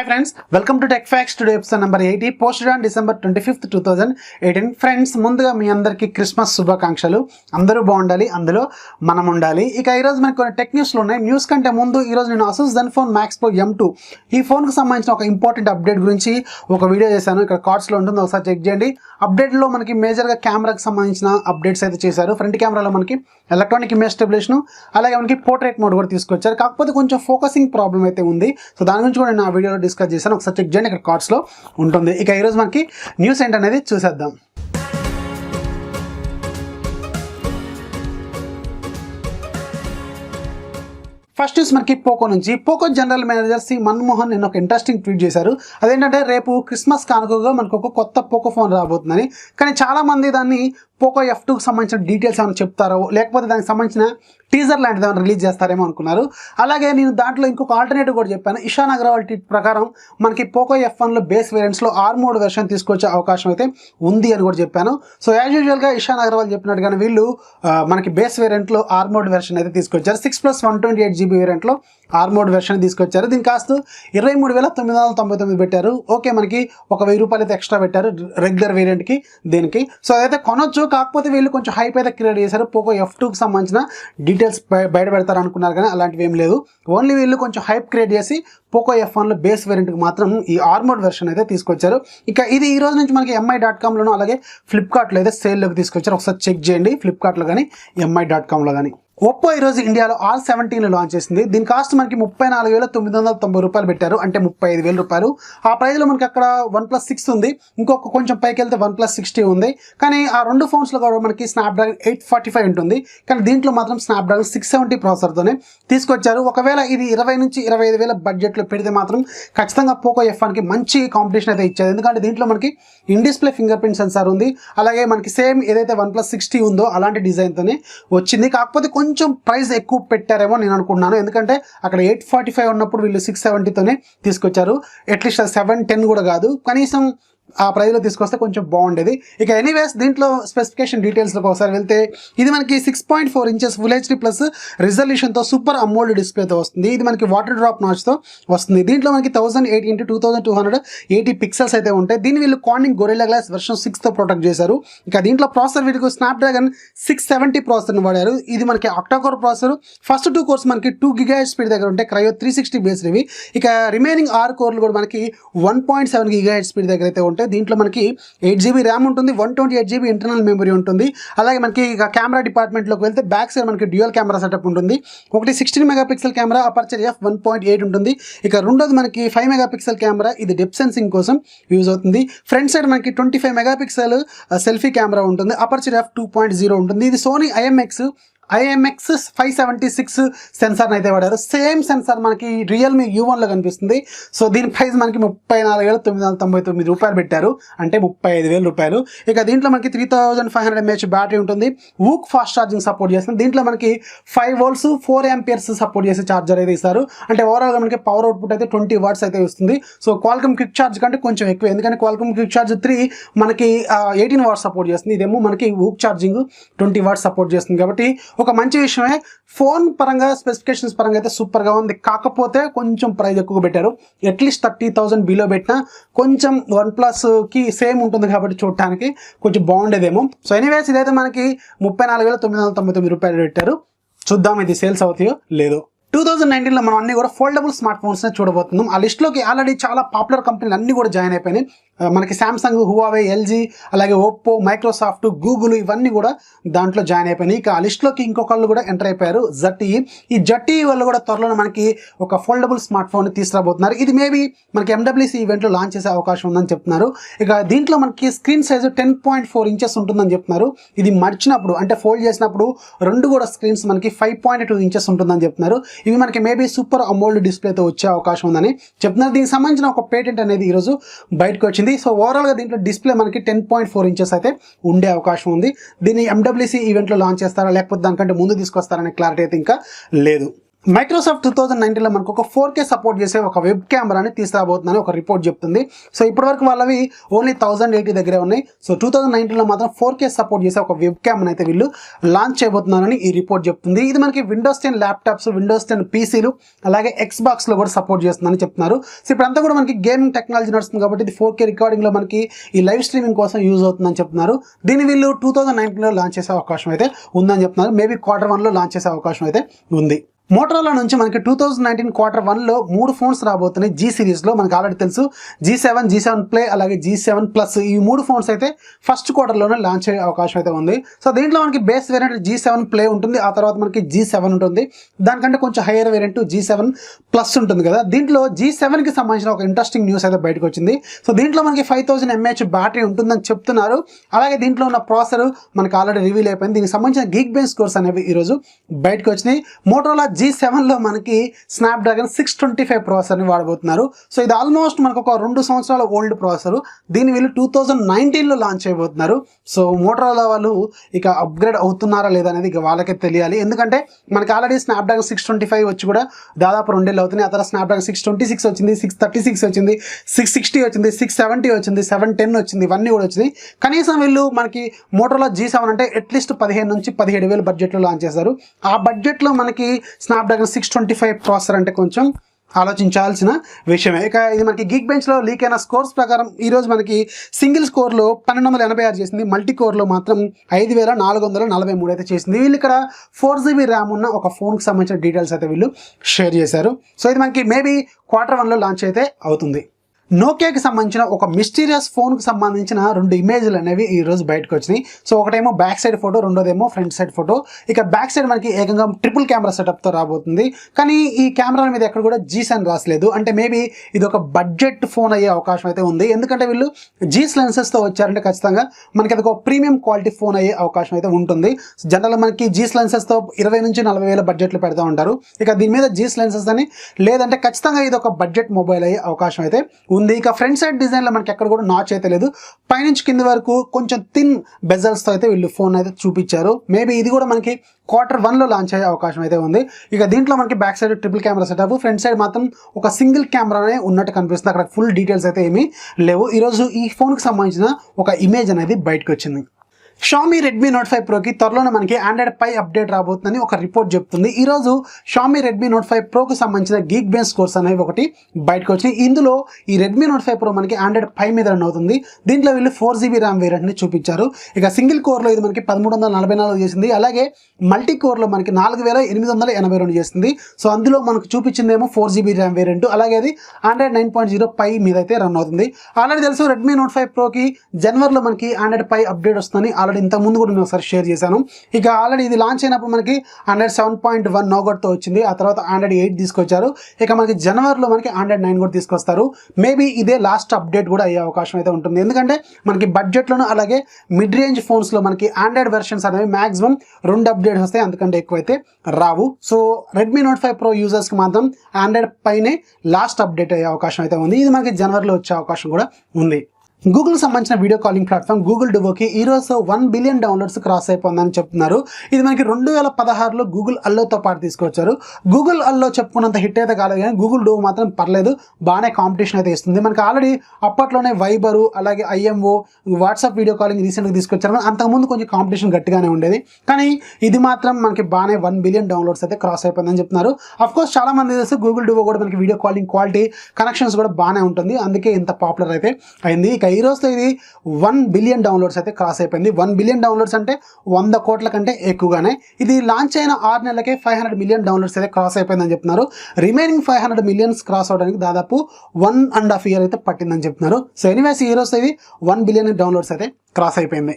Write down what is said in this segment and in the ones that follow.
Hi friends, welcome to Tech Facts. Today episode number 80 posted on December 25th 2018. Friends ముందుగా మీ అందరికీ Christmas శుభాకాంక్షలు. అందరూ బాగుండాలి, అందులో మనం ఉండాలి. ఇక ఈరోజు మనకి కొన్ని టెక్ న్యూస్లు ఉన్నాయి. న్యూస్ కంటే ముందు ఈరోజు నేను Asus Zenfone Max Pro M2 ఈ ఫోన్కి సంబంధించిన ఒక ఇంపార్టెంట్ అప్డేట్ గురించి ఒక వీడియో చేశాను. ఇక్కడ కార్డ్స్లో ఉంటుంది, ఒకసారి చెక్ చేయండి. అప్డేట్లో మనకి మేజర్గా కెమెరాకి సంబంధించిన అప్డేట్స్ అయితే చేశారు. ఫ్రంట్ కెమెరాలో మనకి ఎలక్ట్రానిక్ ఇమేజ్ స్టెబిలేషన్, అలాగే మనకి పోర్ట్రేట్ మోడ్ కూడా తీసుకొచ్చారు. కాకపోతే కొంచెం ఫోకసింగ్ ప్రాబ్లం అయితే ఉంది. సో దాని గురించి కూడా నేను ఆ వీడియోలో డిస్కస్ చేశాను. ఒకసారి చెక్ చేయండి, ఇక్కడ కార్డ్స్లో ఉంటుంది. ఇక ఈరోజు మనకి న్యూస్ ఏంటనేది చూసేద్దాం. ఫస్ట్ న్యూస్ మనకి పోకో నుంచి. Poco general manager C Manmohan నిన్న ఒక ఇంట్రెస్టింగ్ ట్వీట్ చేశారు. అదేంటంటే రేపు క్రిస్మస్ కానుకగా మనకు ఒక కొత్త పోకో ఫోన్ రాబోతుందని. కానీ చాలామంది దాన్ని పోకో F2కి సంబంధించిన డీటెయిల్స్ ఏమైనా చెప్తారో, లేకపోతే దానికి సంబంధించిన టీజర్ లాంటిది ఏమైనా రిలీజ్ చేస్తారేమో అనుకున్నారు. అలాగే నేను దాంట్లో ఇంకొక ఆల్టర్నేటివ్ కూడా చెప్పాను. ఇషాన్ అగర్వాల్ ట్వీట్ ప్రకారం మనకి పోకో F1లో బేస్ వేరియంట్స్లో ఆర్మోడ్ వెర్షన్ తీసుకొచ్చే అవకాశం అయితే ఉంది అని కూడా చెప్పాను. సో యాజ్ యూజువల్గా ఇషాన్ అగర్వాల్ చెప్పినట్టుగానే వీళ్ళు మనకి బేస్ వేరియంట్లో ఆర్మోడ్ వెర్షన్ అయితే తీసుకొచ్చారు. 6+128GB వేరియంట్లో ఆర్మోడ్ వెర్షన్ తీసుకొచ్చారు. దీని కాస్ట్ 23,999 పెట్టారు. ఓకే, మనకి ఒక ₹1000 అయితే ఎక్స్ట్రా పెట్టారు రెగ్యులర్ వేరియంట్కి దీనికి. సో అదైతే కొనొచ్చు, కాకపోతే వీళ్ళు కొంచెం హైప్ అయితే క్రియేట్ చేశారు. పోకో F2కి సంబంధించిన డీటెయిల్స్ బయట పెడతారు అనుకున్నారు, కానీ అలాంటివి ఏం లేదు. ఓన్లీ వీళ్ళు కొంచెం హైప్ క్రియేట్ చేసి పోకో F1లో బేస్ వేరియంట్కి మాత్రం ఈ ఆర్మోడ్ వెర్షన్ అయితే తీసుకొచ్చారు. ఇక ఇది ఈ రోజు నుంచి మనకి mi.comలోనూ అలాగే ఫ్లిప్కార్ట్లో అయితే సేల్లోకి తీసుకొచ్చారు. ఒకసారి చెక్ చేయండి, ఫ్లిప్కార్ట్లో కానీ mi.comలో కానీ. ఒప్పో ఈరోజు ఇండియాలో R17 లాంచ్ చేసింది. దీని కాస్ట్ మనకి 34,990 పెట్టారు, అంటే 35,000 ఆ ప్రైస్లో మనకి అక్కడ OnePlus 6 ఉంది, ఇంకొక కొంచెం పైకి వెళ్తే OnePlus 60 ఉంది. కానీ ఆ రెండు ఫోన్స్లో కూడా మనకి స్నాప్డ్రాగన్ 845 ఉంటుంది, కానీ దీంట్లో మాత్రం స్నాప్డ్రాగన్ 670 ప్రాసెసర్తోనే తీసుకొచ్చారు. ఒకవేళ ఇది 20,000 నుంచి 25,000 బడ్జెట్లో పెడితే మాత్రం ఖచ్చితంగా పోకో F1కి మంచి కాంపిటీషన్ అయితే ఇచ్చేది. ఎందుకంటే దీంట్లో మనకి in display finger print censor ఉంది, అలాగే మనకి సేమ్ ఏదైతే OnePlus 60 ఉందో అలాంటి డిజైన్తోనే వచ్చింది. కాకపోతే కొంచెం ప్రైస్ ఎక్కువ పెట్టారేమో నేను అనుకున్నాను, ఎందుకంటే అక్కడ 845 ఉన్నప్పుడు వీళ్ళు 670తోనే తీసుకొచ్చారు. అట్లీస్ట్ 710 కూడా కాదు, కనీసం ఆ ప్రైస్లో తీసుకొస్తే కొంచెం బాగుండేది. ఇక ఎనీవేస్ దీంట్లో స్పెసిఫికేషన్ డీటెయిల్స్లోకి ఒకసారి వెళ్తే ఇది మనకి 6.4 ఇంచెస్ ఫుల్ హెచ్డీ ప్లస్ రిజల్యూషన్తో సూపర్ అమోల్డ్ డిస్ప్లేతో వస్తుంది. ఇది మనకి వాటర్ డ్రాప్ నాచ్తో వస్తుంది. దీంట్లో మనకి 1080x2280 పిక్సెల్స్ అయితే ఉంటాయి. దీన్ని వీళ్ళు కార్నింగ్ గొరిల్లా గ్లాస్ వెర్షన్ 6తో ప్రొటెక్ట్ చేశారు. ఇక దీంట్లో ప్రాసెసర్ వీటికి స్నాప్డ్రాగన్ 670 ప్రాసెసర్ని వాడారు. ఇది మనకి ఆక్టాకోర్ ప్రాసెసర్. ఫస్ట్ 2 కోర్స్ మనకి 2 GHz స్పీడ్ దగ్గర ఉంటాయి, క్రయో 360 బేస్డ్ ఇవి. ఇక రిమైనింగ్ 6 కోర్లు కూడా మనకి 1.7 GHz స్పీడ్ దగ్గర అయితే ఉంటాయి. దీంట్లో మనకి 8GB ర్యామ్ ఉంటుంది, 128GB ఇంటర్నల్ మెమరీ ఉంటుంది. అలాగే మనకి ఇక కెమెరా డిపార్ట్మెంట్లోకి వెళ్తే బ్యాక్ సైడ్ మనకి డ్యూయల్ కెమెరా సెటప్ ఉంటుంది. ఒకటి 16 మెగాపిక్సెల్ కెమెరా, అపర్చర్ f1.8 ఉంటుంది. ఇక రెండోది మనకి 5 మెగాపిక్సెల్ కెమెరా, ఇది డెప్త్ సెన్సింగ్ కోసం యూజ్ అవుతుంది. ఫ్రంట్ సైడ్ మనకి 25 మెగాపిక్సెల్ సెల్ఫీ కెమెరా ఉంటుంది, అపర్చర్ f2.0 ఉంటుంది. ఇది సోనీ IMX 576 సెన్సార్ని అయితే వాడారు. సేమ్ సెన్సార్ మనకి రియల్మీ U1లో కనిపిస్తుంది. సో దీని ప్రైస్ మనకి 34,999 పెట్టారు, అంటే 35,000. ఇక దీంట్లో మనకి 3500 mAh బ్యాటరీ ఉంటుంది. వూక్ ఫాస్ట్ ఛార్జింగ్ సపోర్ట్ చేస్తుంది. దీంట్లో మనకి 5 volts 4 amperes సపోర్ట్ చేసే ఛార్జర్ అయితే ఇస్తారు. అంటే ఓవరాల్గా మనకి పవర్ అవుట్పుట్ అయితే 20 watts అయితే వస్తుంది. సో క్వాల్కమ్ క్విక్ ఛార్జ్ కంటే కొంచెం ఎక్కువ, ఎందుకంటే క్వాల్కమ్ క్విక్ ఛార్జ్ 3 మనకి 18 watts సపోర్ట్ చేస్తుంది. ఇదేమో మనకి వూక్ ఛార్జింగ్ 20 watts సపోర్ట్ చేస్తుంది. కాబట్టి ఒక మంచి విషయమే. ఫోన్ పరంగా స్పెసిఫికేషన్స్ పరంగా అయితే సూపర్గా ఉంది, కాకపోతే కొంచెం ప్రైస్ ఎక్కువ పెట్టారు. అట్లీస్ట్ 30,000 బిలో పెట్టినా కొంచెం OnePlusకి సేమ్ ఉంటుంది కాబట్టి చూడటానికి కొంచెం బాగుండేదేమో. సో ఎనీవేస్ ఇదైతే మనకి 34,999 పెట్టారు. చూద్దాం ఇది సేల్స్ అవుతాయో లేదో. 2019లో మనం అన్ని కూడా ఫోల్డబుల్ స్మార్ట్ ఫోన్స్నే చూడబోతున్నాం. ఆ లిస్ట్లోకి ఆల్రెడీ చాలా పాపులర్ కంపెనీలు అన్నీ కూడా జాయిన్ అయిపోయినాయి. మనకి శాంసంగ్, హువావే, LG, అలాగే ఒప్పో, మైక్రోసాఫ్ట్, గూగుల్ ఇవన్నీ కూడా దాంట్లో జాయిన్ అయిపోయినాయి. ఇక ఆ లిస్ట్లోకి ఇంకొకళ్ళు కూడా ఎంటర్ అయిపోయారు, ZTE. ఈ ZTE వాళ్ళు కూడా త్వరలో మనకి ఒక ఫోల్డబుల్ స్మార్ట్ ఫోన్ తీసుకురాబోతున్నారు. ఇది మేబీ మనకి MWC ఈవెంట్లో లాంచ్ చేసే అవకాశం ఉందని చెప్తున్నారు. ఇక దీంట్లో మనకి స్క్రీన్ సైజు 10.4 ఇంచెస్ ఉంటుందని చెప్తున్నారు. ఇది మర్చినప్పుడు అంటే ఫోల్డ్ చేసినప్పుడు రెండు కూడా స్క్రీన్స్ మనకి 5.2 ఇంచెస్ ఉంటుందని చెప్తున్నారు. ఇవి మనకి మేబీ సూపర్ అమోల్డ్ డిస్ప్లేతో వచ్చే అవకాశం ఉందని చెప్తున్నారు. దీనికి సంబంధించిన ఒక పేటెంట్ అనేది ఈరోజు బయటకు వచ్చింది. సో ఓవరాల్గా దీంట్లో డిస్ప్లే మనకి 10.4 ఇంచెస్ అయితే ఉండే అవకాశం ఉంది. దీన్ని MWC ఈవెంట్లో లాంచ్ చేస్తారా లేకపోతే దానికంటే ముందు తీసుకొస్తారనే క్లారిటీ అయితే ఇంకా లేదు. మైక్రోసాఫ్ట్ 2019లో మనకు ఒక 4K సపోర్ట్ చేసే ఒక వెబ్ కెమెరాని తీసుకురాబోతుందని ఒక రిపోర్ట్ చెప్తుంది. సో ఇప్పటివరకు వాళ్ళవి ఓన్లీ 1080 దగ్గరే ఉన్నాయి. సో 2019లో మాత్రం 4K సపోర్ట్ చేసే ఒక వెబ్ కెమెరా అయితే వీళ్ళు లాంచ్ చేయబోతున్నారని ఈ రిపోర్ట్ చెప్తుంది. ఇది మనకి విండోస్ 10 ల్యాప్టాప్స్, విండోస్ 10 పీసీలు, అలాగే Xboxలో కూడా సపోర్ట్ చేస్తుందని చెప్తున్నారు. సో ఇప్పుడంతా కూడా మనకి గేమింగ్ టెక్నాలజీ నడుస్తుంది కాబట్టి ఇది 4K రికార్డింగ్లో మనకి ఈ లైవ్ స్ట్రీమింగ్ కోసం యూజ్ అవుతుందని చెప్తున్నారు. దీన్ని వీళ్ళు 2019లో లాంచ్ చేసే అవకాశం అయితే ఉందని చెప్తున్నారు. మేబీ Q1లో లాంచ్ చేసే అవకాశం అయితే ఉంది. మోటరోలా నుంచి మనకి 2019 Q1లో 3 ఫోన్స్ రాబోతున్నాయి G సిరీస్లో. మనకు ఆల్రెడీ తెలుసు G7, G7 Play, అలాగే G7 Plus ఈ 3 ఫోన్స్ అయితే ఫస్ట్ క్వార్టర్లోనే లాంచ్ అయ్యే అవకాశం అయితే ఉంది. సో దీంట్లో మనకి బేస్ వేరియంట్ G7 Play ఉంటుంది, ఆ తర్వాత మనకి G7 ఉంటుంది. దానికంటే కొంచెం హైయర్ వేరియంట్ G7 Plus ఉంటుంది కదా. దీంట్లో G7కి సంబంధించిన ఒక ఇంట్రెస్టింగ్ న్యూస్ అయితే బయటకు వచ్చింది. సో దీంట్లో మనకి 5000 mAh బ్యాటరీ ఉంటుందని చెప్తున్నారు. అలాగే దీంట్లో ఉన్న ప్రాసెసర్ మనకి ఆల్రెడీ రివీల్ అయిపోయింది. దీనికి సంబంధించిన Geekbench స్కోర్స్ అనేవి ఈరోజు బయటకు వచ్చినాయి. మోటరోలా G7లో మనకి స్నాప్డ్రాగన్ 625 ప్రాసెసర్ని వాడబోతున్నారు. సో ఇది ఆల్మోస్ట్ మనకు ఒక 2 సంవత్సరాల ఓల్డ్ ప్రాసెసర్. దీన్ని వీళ్ళు 2019లో లాంచ్ చేయబోతున్నారు. సో మోటరోలా వాళ్ళు ఇక అప్గ్రేడ్ అవుతున్నారా లేదా అనేది ఇక వాళ్ళకే తెలియాలి. ఎందుకంటే మనకి ఆల్రెడీ స్నాప్డ్రాగన్ 625 వచ్చి కూడా దాదాపు 2 ఏళ్ళు అవుతున్నాయి. ఆ తర్వాత స్నాప్డ్రాగన్ 626 వచ్చింది, 636 వచ్చింది, 660 వచ్చింది, 670 వచ్చింది, 710 వచ్చింది, ఇవన్నీ కూడా వచ్చింది. కనీసం వీళ్ళు మనకి మోటరోలా G7 అంటే అట్లీస్ట్ 15 నుంచి 17,000 బడ్జెట్లో లాంచ్ చేశారు. ఆ బడ్జెట్లో మనకి స్నాప్డ్రాగన్ 625 ప్రాసెసర్ అంటే కొంచెం ఆలోచించాల్సిన విషయమే. ఇక ఇది మనకి Geekbenchలో లీక్ అయిన స్కోర్స్ ప్రకారం ఈరోజు మనకి సింగిల్ స్కోర్లో 1286 చేసింది, మల్టీ కోర్లో మాత్రం 5443 అయితే చేసింది. వీళ్ళు ఇక్కడ 4GB ర్యామ్ ఉన్న ఒక ఫోన్కి సంబంధించిన డీటెయిల్స్ అయితే వీళ్ళు షేర్ చేశారు. సో ఇది మనకి మేబీ Q1లో లాంచ్ అయితే అవుతుంది. నోకియాకి సంబంధించిన ఒక మిస్టీరియస్ ఫోన్కి సంబంధించిన 2 ఇమేజ్లు అనేవి ఈరోజు బయటకు వచ్చినాయి. సో ఒకటేమో బ్యాక్ సైడ్ ఫోటో, రెండోదేమో ఫ్రంట్ సైడ్ ఫోటో. ఇక బ్యాక్ సైడ్ మనకి ఏకంగా ట్రిపుల్ కెమెరా సెటప్తో రాబోతుంది. కానీ ఈ కెమెరా మీద ఎక్కడ కూడా G-Sen రాసలేదు. అంటే మేబీ ఇది ఒక బడ్జెట్ ఫోన్ అయ్యే అవకాశం అయితే ఉంది. ఎందుకంటే వీళ్ళు G లెన్సెస్తో వచ్చారంటే ఖచ్చితంగా మనకి అది ఒక ప్రీమియం క్వాలిటీ ఫోన్ అయ్యే అవకాశం అయితే ఉంటుంది. జనరల్గా మనకి G లెన్సెస్తో 20 నుంచి 40,000 బడ్జెట్లు పెడతా ఉంటారు. ఇక దీని మీద G లెన్సెస్ అని లేదంటే ఖచ్చితంగా ఇది ఒక బడ్జెట్ మొబైల్ అయ్యే అవకాశం అయితే ఉంది. ఇక ఫ్రంట్ సైడ్ డిజైన్లో మనకి ఎక్కడ కూడా నాచ్ అయితే లేదు. పైనుంచి కింది వరకు కొంచెం థిన్ బెజల్స్తో అయితే వీళ్ళు ఫోన్ అయితే చూపించారు. మేబీ ఇది కూడా మనకి Q1లో లాంచ్ అయ్యే అవకాశం అయితే ఉంది. ఇక దీంట్లో మనకి back side triple camera setup, front side మాత్రం ఒక సింగిల్ కెమెరానే ఉన్నట్టు కనిపిస్తుంది. అక్కడ ఫుల్ డీటెయిల్స్ అయితే ఏమీ లేవు. ఈరోజు ఈ ఫోన్కి సంబంధించిన ఒక ఇమేజ్ అనేది బయటకు వచ్చింది. Xiaomi Redmi Note 5 Proకి త్వరలోనే మనకి Android Pie అప్డేట్ రాబోతుందని ఒక రిపోర్ట్ చెప్తుంది. ఈరోజు Xiaomi Redmi Note 5 Proకి సంబంధించిన Geekbench స్కోర్స్ అనేవి ఒకటి బయటకు వచ్చినాయి. ఇందులో ఈ Redmi Note 5 Pro మనకి Android Pie మీద రన్ అవుతుంది. దీంట్లో వీళ్ళు 4GB ర్యామ్ వేరియంట్ని చూపించారు. ఇక సింగిల్ కోర్లో ఇది మనకి 1344 చేసింది, అలాగే మల్టీ కోర్లో మనకి 4882 చేసింది. సో అందులో మనకు చూపించిందేమో 4GB ర్యామ్ వేరియంట్, అలాగే అది Android 9.0 Pie మీద అయితే రన్ అవుతుంది. ఆల్రెడీ తెలుసు Redmi Note 5 Proకి జనవరిలో మనకి Android Pie అప్డేట్ వస్తుందని ఆల్రెడీ ఇంతకుముందు కూడా నేను ఒకసారి షేర్ చేశాను. ఇక ఆల్రెడీ ఇది లాంచ్ అయినప్పుడు మనకి Android 7.1 నోగట్తో వచ్చింది. ఆ తర్వాత Android 8 తీసుకొచ్చారు. ఇక మనకి జనవరిలో మనకి Android 9 కూడా తీసుకొస్తారు. మేబీ ఇదే లాస్ట్ అప్డేట్ కూడా అయ్యే అవకాశం అయితే ఉంటుంది. ఎందుకంటే మనకి బడ్జెట్లోనూ అలాగే మిడ్ రేంజ్ ఫోన్స్లో మనకి ఆండ్రాయిడ్ వెర్షన్స్ అనేవి మాక్సిమం 2 అప్డేట్స్ వస్తాయి, అంతకంటే ఎక్కువైతే రావు. సో Redmi Note 5 Pro యూజర్స్కి మాత్రం ఆండ్రాయిడ్ పైనే లాస్ట్ అప్డేట్ అయ్యే అవకాశం అయితే ఉంది. ఇది మనకి జనవరిలో వచ్చే అవకాశం కూడా ఉంది. గూగుల్ సంబంధించిన వీడియో కాలింగ్ ప్లాట్ఫామ్ Google Duoకి ఈరోజు 1 బిలియన్ డౌన్లోడ్స్ క్రాస్ అయిపోయిందని చెప్తున్నారు. ఇది మనకి 2016లో Google Alloతో పాటు తీసుకొచ్చారు. Google Allo చెప్పుకున్నంత హిట్ అయితే కాలేదు, కానీ Google Duo మాత్రం పర్లేదు, బాగానే కాంపిటీషన్ అయితే ఇస్తుంది. మనకి ఆల్రెడీ అప్పట్లోనే వైబరు, అలాగే IMO, వాట్సాప్ వీడియో కాలింగ్ రీసెంట్గా తీసుకొచ్చారు. అంతకుముందు కొంచెం కాంపిటీషన్ గట్టిగానే ఉండేది, కానీ ఇది మాత్రం మనకి బాగానే 1 బిలియన్ డౌన్లోడ్స్ అయితే క్రాస్ అయిపోయిందని చెప్తున్నారు. అఫ్కోర్స్ చాలా మంది తెలుసు Google Duo కూడా మనకి వీడియో కాలింగ్ క్వాలిటీ, కనెక్షన్స్ కూడా బాగానే ఉంటుంది, అందుకే ఇంత పాపులర్ అయితే అయింది. ఇక ఈ రోజుతో ఇది 1 బిలియన్ డౌన్లోడ్స్ అయితే క్రాస్ అయిపోయింది. 1 బిలియన్ డౌన్లోడ్స్ అంటే 100 కోట్ల కంటే ఎక్కువగానే. ఇది లాంచ్ అయిన 6 నెలలకే 500 మిలియన్ డౌన్లోడ్స్ అయితే క్రాస్ అయిపోయిందని చెప్తున్నారు. రిమైనింగ్ 500 మిలియన్స్ క్రాస్ అవడానికి దాదాపు 1.5 year అయితే పట్టిందని చెప్తున్నారు. సో ఎనీవేస్ ఈ రోజు ఇది 1 బిలియన్ డౌన్లోడ్స్ అయితే క్రాస్ అయిపోయింది.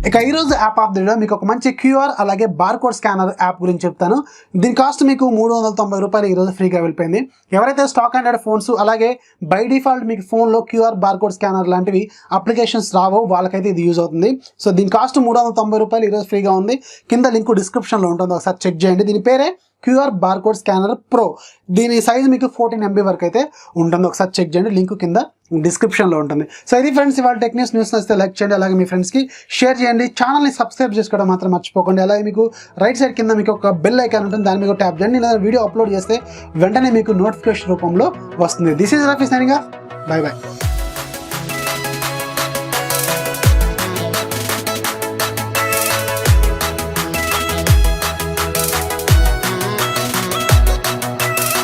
ఇక ఈరోజు యాప్ ఆఫ్ ది వీడియో మీకు ఒక మంచి QR అలాగే బార్కోడ్ స్కానర్ యాప్ గురించి చెప్తాను. దీని కాస్ట్ మీకు 390 రూపాయలు ఈరోజు ఫ్రీగా వెళ్ళిపోయింది. ఎవరైతే స్టాక్ ఆండ్రాయిడ్ ఫోన్స్ అలాగే బై డిఫాల్ట్ మీకు ఫోన్లో QR బార్కోడ్ స్కానర్ లాంటివి అప్లికేషన్స్ రావో వాళ్ళకైతే ఇది యూజ్ అవుతుంది. సో దీని కాస్ట్ 390 రూపాయలు ఈరోజు ఫ్రీగా ఉంది. కింద లింక్ డిస్క్రిప్షన్లో ఉంటుంది, ఒకసారి చెక్ చేయండి. దీని పేరే క్యూఆర్ బార్కోడ్ స్కానర్ ప్రో. దీని సైజ్ మీకు 14 MB వరకు అయితే ఉంటుంది. ఒకసారి చెక్ చేయండి, లింక్ కింద డిస్క్రిప్షన్లో ఉంటుంది. సో ఇది ఫ్రెండ్స్ ఇవాళ టెక్నిక్స్ న్యూస్ నచ్చితే లైక్ చేయండి, అలాగే మీ ఫ్రెండ్స్కి షేర్ చేయండి. ఛానల్ని సబ్స్క్రైబ్ చేసుకోవడం మాత్రం మర్చిపోకండి. అలాగే మీకు రైట్ సైడ్ కింద మీకు ఒక బెల్ ఐకాన్ ఉంటుంది, దాని మీద ట్యాప్ చేయండి. నేను వీడియో అప్లోడ్ చేస్తే వెంటనే మీకు నోటిఫికేషన్ రూపంలో వస్తుంది. This is Rafi signing off. By by.